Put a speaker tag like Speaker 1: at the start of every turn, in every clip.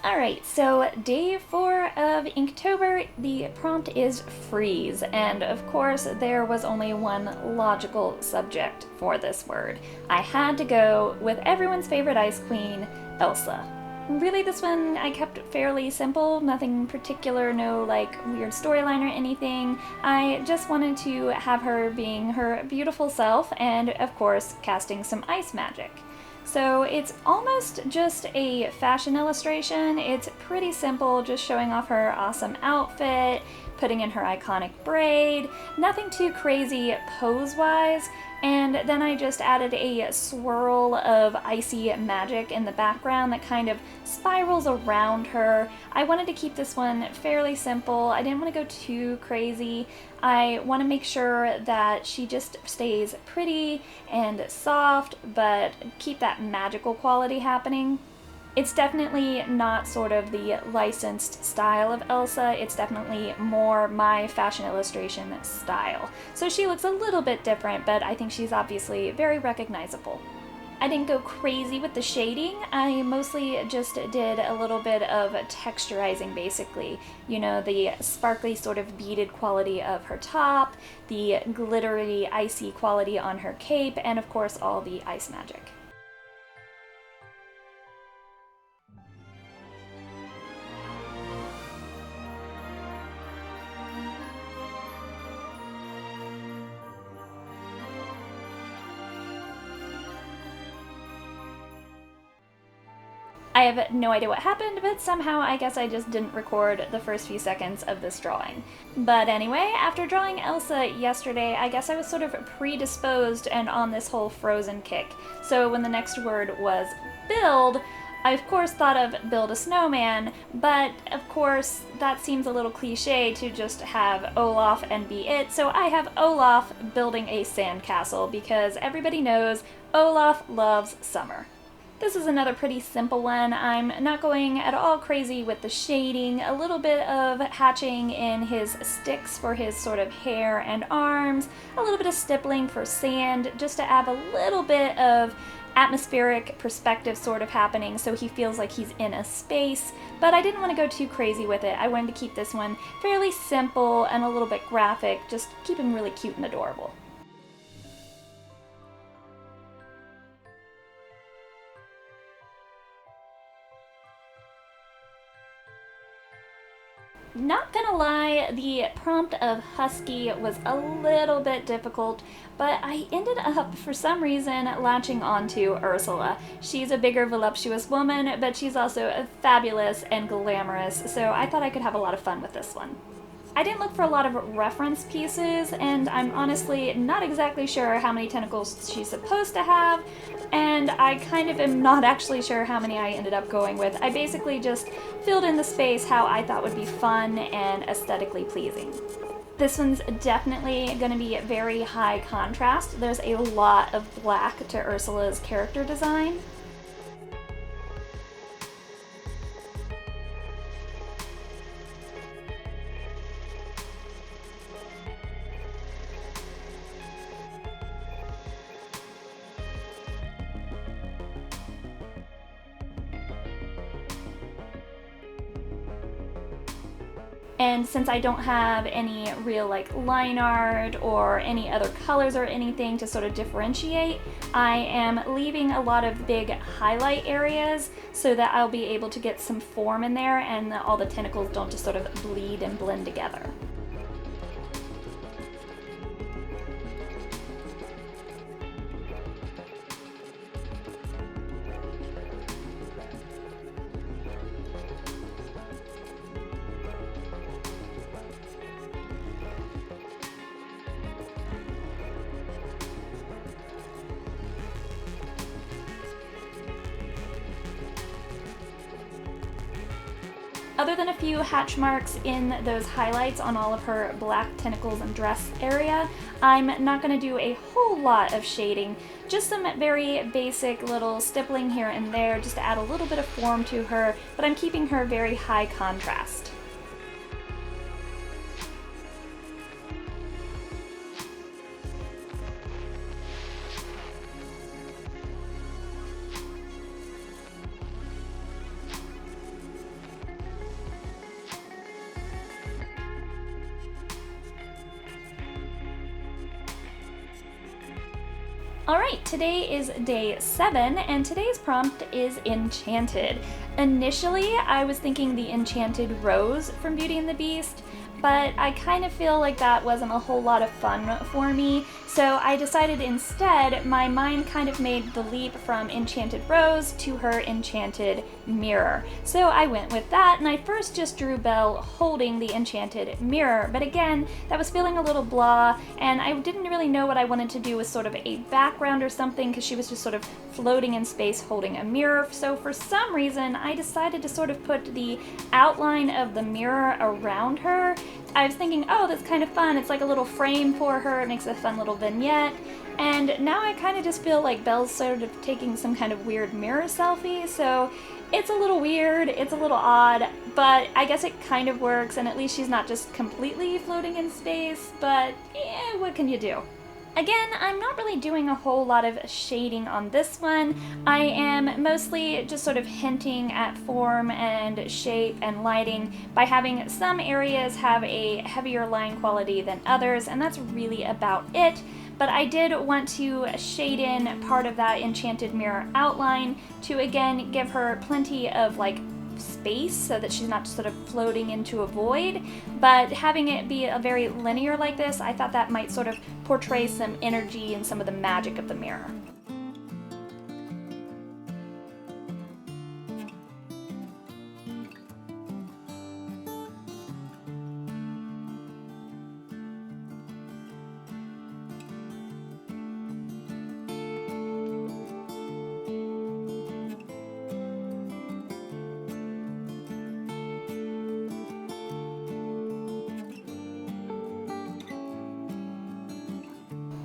Speaker 1: Alright, so day 4 of Inktober, the prompt is freeze, and of course there was only one logical subject for this word. I had to go with everyone's favorite ice queen, Elsa. Really, this one I kept fairly simple, nothing particular, no like weird storyline or anything. I just wanted to have her being her beautiful self and, of course, casting some ice magic. So it's almost just a fashion illustration. It's pretty simple, just showing off her awesome outfit, putting in her iconic braid, nothing too crazy pose-wise, and then I just added a swirl of icy magic in the background that kind of spirals around her. I wanted to keep this one fairly simple. I didn't want to go too crazy. I want to make sure that she just stays pretty and soft, but keep that magical quality happening. It's definitely not sort of the licensed style of Elsa, it's definitely more my fashion illustration style. So she looks a little bit different, but I think she's obviously very recognizable. I didn't go crazy with the shading, I mostly just did a little bit of texturizing basically. You know, the sparkly sort of beaded quality of her top, the glittery icy quality on her cape, and of course all the ice magic. I have no idea what happened, but somehow I guess I just didn't record the first few seconds of this drawing. But anyway, after drawing Elsa yesterday, I guess I was sort of predisposed and on this whole Frozen kick. So when the next word was build, I of course thought of build a snowman, but of course that seems a little cliche to just have Olaf and be it, so I have Olaf building a sandcastle because everybody knows Olaf loves summer. This is another pretty simple one. I'm not going at all crazy with the shading, a little bit of hatching in his sticks for his sort of hair and arms, a little bit of stippling for sand, just to add a little bit of atmospheric perspective sort of happening so he feels like he's in a space, but I didn't want to go too crazy with it. I wanted to keep this one fairly simple and a little bit graphic, just keep him really cute and adorable. Not gonna lie, the prompt of husky was a little bit difficult, but I ended up, for some reason, latching onto Ursula. She's a bigger, voluptuous woman, but she's also fabulous and glamorous, so I thought I could have a lot of fun with this one. I didn't look for a lot of reference pieces, and I'm honestly not exactly sure how many tentacles she's supposed to have, and I kind of am not actually sure how many I ended up going with. I basically just filled in the space how I thought would be fun and aesthetically pleasing. This one's definitely going to be very high contrast. There's a lot of black to Ursula's character design. And since I don't have any real like line art or any other colors or anything to sort of differentiate, I am leaving a lot of big highlight areas so that I'll be able to get some form in there and all the tentacles don't just sort of bleed and blend together. Other than a few hatch marks in those highlights on all of her black tentacles and dress area, I'm not going to do a whole lot of shading, just some very basic little stippling here and there just to add a little bit of form to her, but I'm keeping her very high contrast. Alright, today is day 7, and today's prompt is enchanted. Initially, I was thinking the enchanted rose from Beauty and the Beast, but I kind of feel like that wasn't a whole lot of fun for me, so I decided instead my mind kind of made the leap from enchanted rose to her enchanted mirror. So I went with that, and I first just drew Belle holding the enchanted mirror, but again, that was feeling a little blah, and I didn't really know what I wanted to do with sort of a background or something, because she was just sort of floating in space holding a mirror. So for some reason, I decided to sort of put the outline of the mirror around her. I was thinking, oh, that's kind of fun. It's like a little frame for her. It makes a fun little vignette. And now I kind of just feel like Belle's sort of taking some kind of weird mirror selfie. So it's a little weird, it's a little odd, but I guess it kind of works, and at least she's not just completely floating in space, but yeah, what can you do? Again, I'm not really doing a whole lot of shading on this one. I am mostly just sort of hinting at form and shape and lighting by having some areas have a heavier line quality than others, and that's really about it. But I did want to shade in part of that enchanted mirror outline to again give her plenty of like space so that she's not just sort of floating into a void, but having it be a very linear like this, I thought that might sort of portray some energy and some of the magic of the mirror.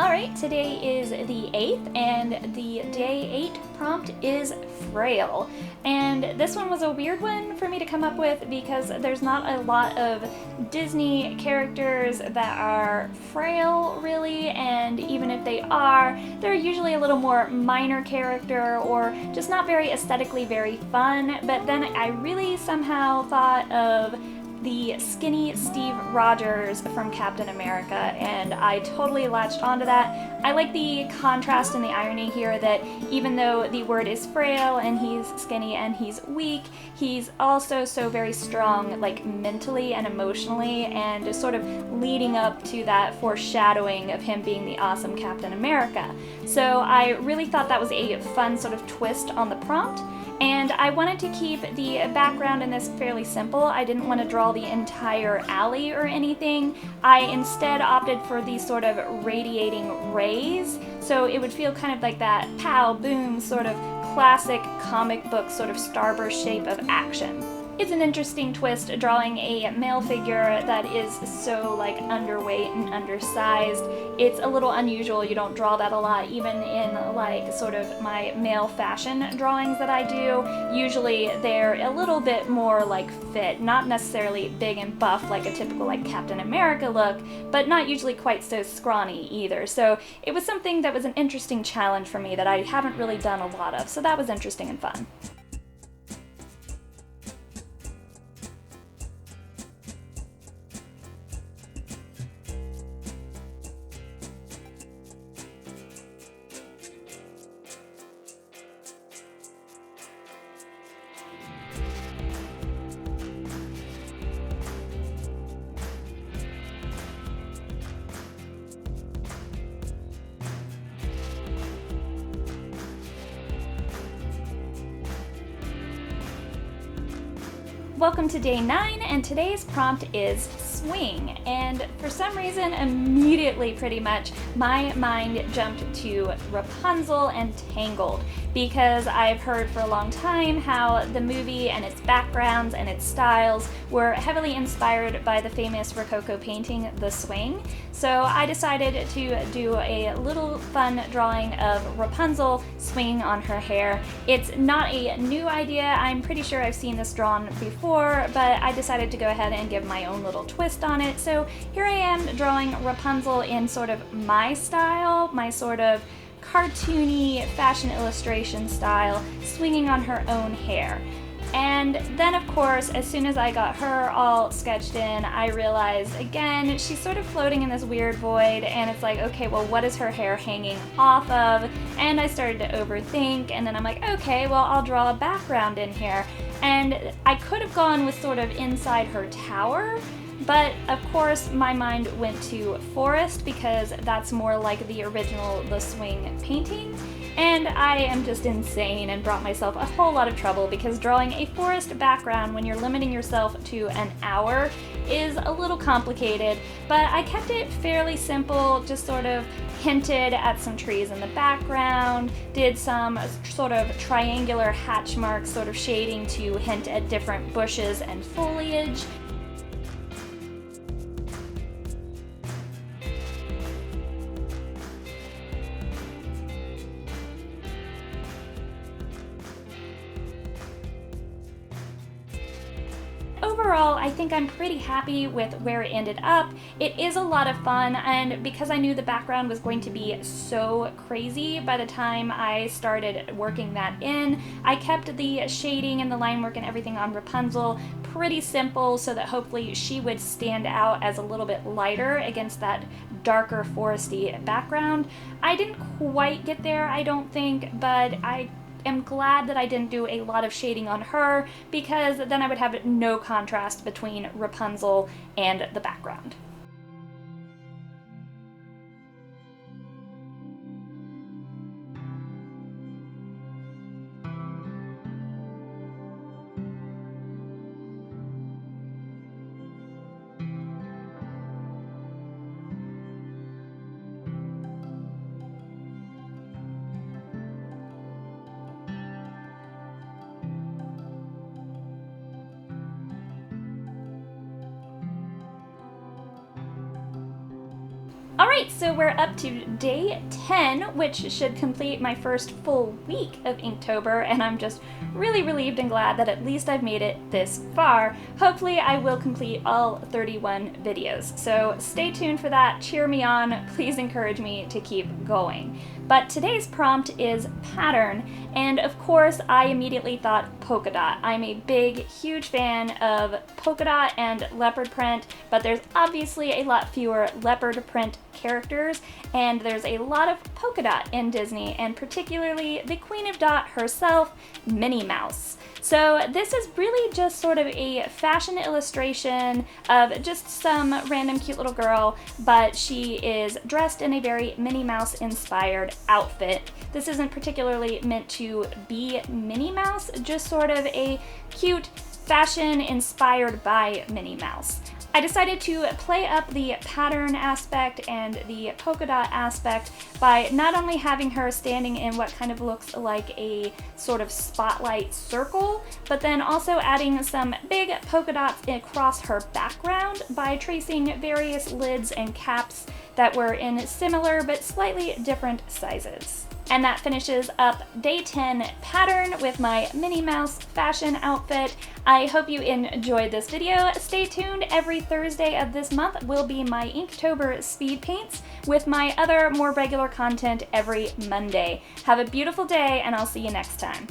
Speaker 1: Alright, today is the 8th, and the day 8 prompt is frail. And this one was a weird one for me to come up with because there's not a lot of Disney characters that are frail, really, and even if they are, they're usually a little more minor character or just not very aesthetically very fun. But then I really somehow thought of the skinny Steve Rogers from Captain America, and I totally latched onto that. I like the contrast and the irony here that even though the word is frail and he's skinny and he's weak, he's also so very strong, like mentally and emotionally, and just sort of leading up to that foreshadowing of him being the awesome Captain America. So I really thought that was a fun sort of twist on the prompt. And I wanted to keep the background in this fairly simple. I didn't want to draw the entire alley or anything. I instead opted for these sort of radiating rays, so it would feel kind of like that pow, boom, sort of classic comic book sort of starburst shape of action. It's an interesting twist drawing a male figure that is so like underweight and undersized. It's a little unusual. You don't draw that a lot, even in like sort of my male fashion drawings that I do. Usually they're a little bit more like fit, not necessarily big and buff like a typical like Captain America look, but not usually quite so scrawny either. So it was something that was an interesting challenge for me that I haven't really done a lot of, so that was interesting and fun. Welcome to day 9, and today's prompt is swing. And for some reason, immediately pretty much, my mind jumped to Rapunzel and Tangled, because I've heard for a long time how the movie and its backgrounds and its styles were heavily inspired by the famous Rococo painting, The Swing. So I decided to do a little fun drawing of Rapunzel swinging on her hair. It's not a new idea. I'm pretty sure I've seen this drawn before, but I decided to go ahead and give my own little twist on it. So here I am drawing Rapunzel in sort of my style, my sort of cartoony fashion illustration style, swinging on her own hair. And then of course, as soon as I got her all sketched in, I realized again, she's sort of floating in this weird void, and it's like, okay, well, what is her hair hanging off of? And I started to overthink, and then I'm like, okay, well, I'll draw a background in here. And I could have gone with sort of inside her tower, but of course my mind went to forest because that's more like the original The Swing painting. And I am just insane and brought myself a whole lot of trouble because drawing a forest background when you're limiting yourself to an hour is a little complicated, but I kept it fairly simple, just sort of hinted at some trees in the background, did some sort of triangular hatch marks, sort of shading to hint at different bushes and foliage. Overall, I think I'm pretty happy with where it ended up. It is a lot of fun, and because I knew the background was going to be so crazy by the time I started working that in, I kept the shading and the line work and everything on Rapunzel pretty simple so that hopefully she would stand out as a little bit lighter against that darker foresty background. I didn't quite get there, I don't think, but I am glad that I didn't do a lot of shading on her because then I would have no contrast between Rapunzel and the background. Alright, so we're up to day 10, which should complete my first full week of Inktober, and I'm just really relieved and glad that at least I've made it this far. Hopefully I will complete all 31 videos, so stay tuned for that, cheer me on, please encourage me to keep going. But today's prompt is pattern, and of course I immediately thought polka dot. I'm a big, huge fan of polka dot and leopard print, but there's obviously a lot fewer leopard print characters, and there's a lot of polka dot in Disney, and particularly the Queen of Dot herself, Minnie Mouse. So this is really just sort of a fashion illustration of just some random cute little girl, but she is dressed in a very Minnie Mouse inspired outfit. This isn't particularly meant to be Minnie Mouse, just sort of a cute fashion inspired by Minnie Mouse. I decided to play up the pattern aspect and the polka dot aspect by not only having her standing in what kind of looks like a sort of spotlight circle, but then also adding some big polka dots across her background by tracing various lids and caps that were in similar but slightly different sizes. And that finishes up day 10 pattern with my Minnie Mouse fashion outfit. I hope you enjoyed this video. Stay tuned, every Thursday of this month will be my Inktober speed paints with my other more regular content every Monday. Have a beautiful day, and I'll see you next time.